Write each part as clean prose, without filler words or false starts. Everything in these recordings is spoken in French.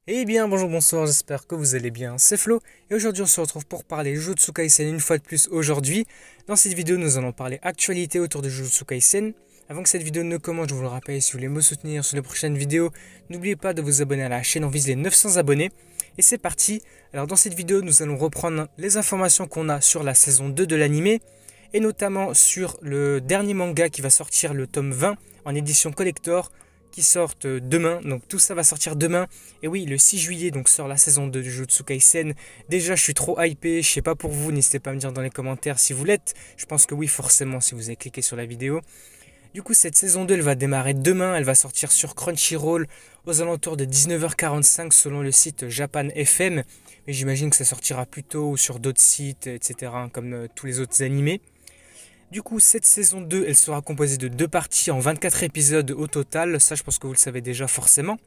Eh bien, bonjour, bonsoir, j'espère que vous allez bien, c'est Flo, et aujourd'hui on se retrouve pour parler Jujutsu Kaisen une fois de plus aujourd'hui. Dans cette vidéo, nous allons parler actualité autour de Jujutsu Kaisen. Avant que cette vidéo ne commence, je vous le rappelle, si vous voulez me soutenir sur les prochaines vidéos, n'oubliez pas de vous abonner à la chaîne, on vise les 900 abonnés. Et c'est parti. Alors dans cette vidéo, nous allons reprendre les informations qu'on a sur la saison 2 de l'anime, et notamment sur le dernier manga qui va sortir, le tome 20, en édition collector, qui sortent demain. Donc tout ça va sortir demain. Et oui, le 6 juillet donc sort la saison 2 de Jujutsu Kaisen. Déjà, je suis trop hypé. Je sais pas pour vous, n'hésitez pas à me dire dans les commentaires si vous l'êtes. Je pense que oui, forcément, si vous avez cliqué sur la vidéo. Du coup, cette saison 2, elle va démarrer demain. Elle va sortir sur Crunchyroll aux alentours de 19h45 selon le site Japan FM. Mais j'imagine que ça sortira plus tôt ou sur d'autres sites, etc. Comme tous les autres animés. Du coup, cette saison 2, elle sera composée de deux parties en 24 épisodes au total. Ça, je pense que vous le savez déjà forcément.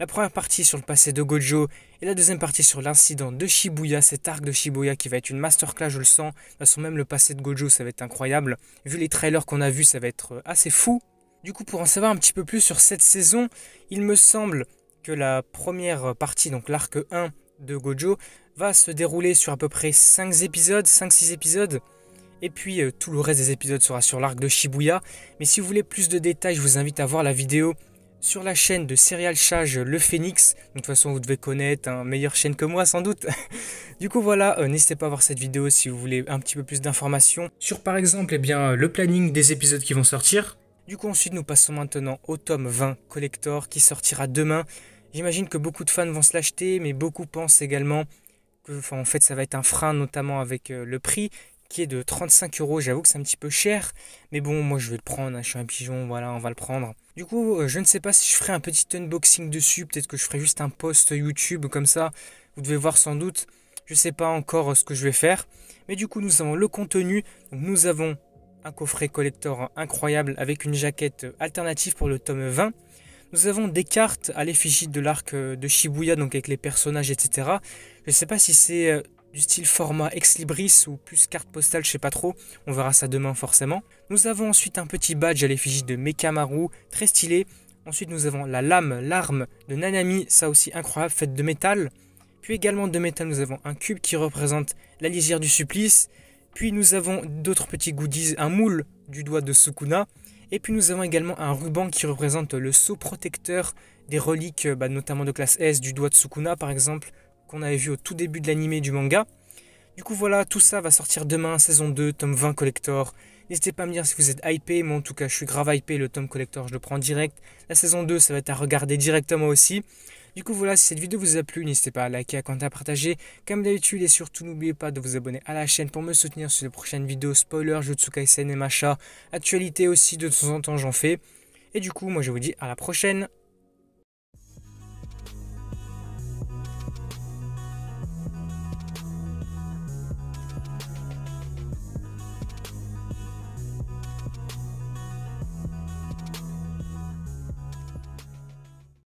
La première partie sur le passé de Gojo et la deuxième partie sur l'incident de Shibuya, cet arc de Shibuya qui va être une masterclass, je le sens. De toute façon, même le passé de Gojo, ça va être incroyable. Vu les trailers qu'on a vus, ça va être assez fou. Du coup, pour en savoir un petit peu plus sur cette saison, il me semble que la première partie, donc l'arc 1 de Gojo, va se dérouler sur à peu près 5 épisodes, 5-6 épisodes. Et puis tout le reste des épisodes sera sur l'arc de Shibuya. Mais si vous voulez plus de détails, je vous invite à voir la vidéo sur la chaîne de Serial Chage Le Phénix. De toute façon, vous devez connaître, une meilleure chaîne que moi sans doute. Du coup voilà, n'hésitez pas à voir cette vidéo si vous voulez un petit peu plus d'informations sur par exemple le planning des épisodes qui vont sortir. Du coup ensuite nous passons maintenant au tome 20 Collector qui sortira demain. J'imagine que beaucoup de fans vont se l'acheter, mais beaucoup pensent également que en fait ça va être un frein, notamment avec le prix qui est de 35 euros. J'avoue que c'est un petit peu cher, mais bon, moi je vais le prendre, hein, je suis un pigeon, voilà, on va le prendre. Du coup, je ne sais pas si je ferai un petit unboxing dessus, peut-être que je ferai juste un post YouTube comme ça, vous devez voir sans doute. Je ne sais pas encore ce que je vais faire, mais du coup, nous avons le contenu. Donc, nous avons un coffret collector incroyable avec une jaquette alternative pour le tome 20. Nous avons des cartes à l'effigie de l'arc de Shibuya, donc avec les personnages, etc. Je ne sais pas si c'est du style format ex libris ou plus carte postale, je sais pas trop. On verra ça demain forcément. Nous avons ensuite un petit badge à l'effigie de Mekamaru, très stylé. Ensuite nous avons la lame, l'arme de Nanami, ça aussi incroyable, faite de métal. Puis également de métal, nous avons un cube qui représente la lisière du supplice. Puis nous avons d'autres petits goodies, un moule du doigt de Sukuna. Et puis nous avons également un ruban qui représente le sceau protecteur des reliques, notamment de classe S, du doigt de Sukuna par exemple, qu'on avait vu au tout début de l'animé du manga. Du coup voilà, tout ça va sortir demain, saison 2, tome 20 collector. N'hésitez pas à me dire si vous êtes hypé, moi en tout cas je suis grave hypé, le tome collector je le prends direct. La saison 2 ça va être à regarder directement aussi. Du coup voilà, si cette vidéo vous a plu, n'hésitez pas à liker, à commenter, à partager. Comme d'habitude et surtout n'oubliez pas de vous abonner à la chaîne pour me soutenir sur les prochaines vidéos, spoilers, Jujutsu Kaisen et Macha. Actualité aussi de temps en temps j'en fais. Et du coup moi je vous dis à la prochaine.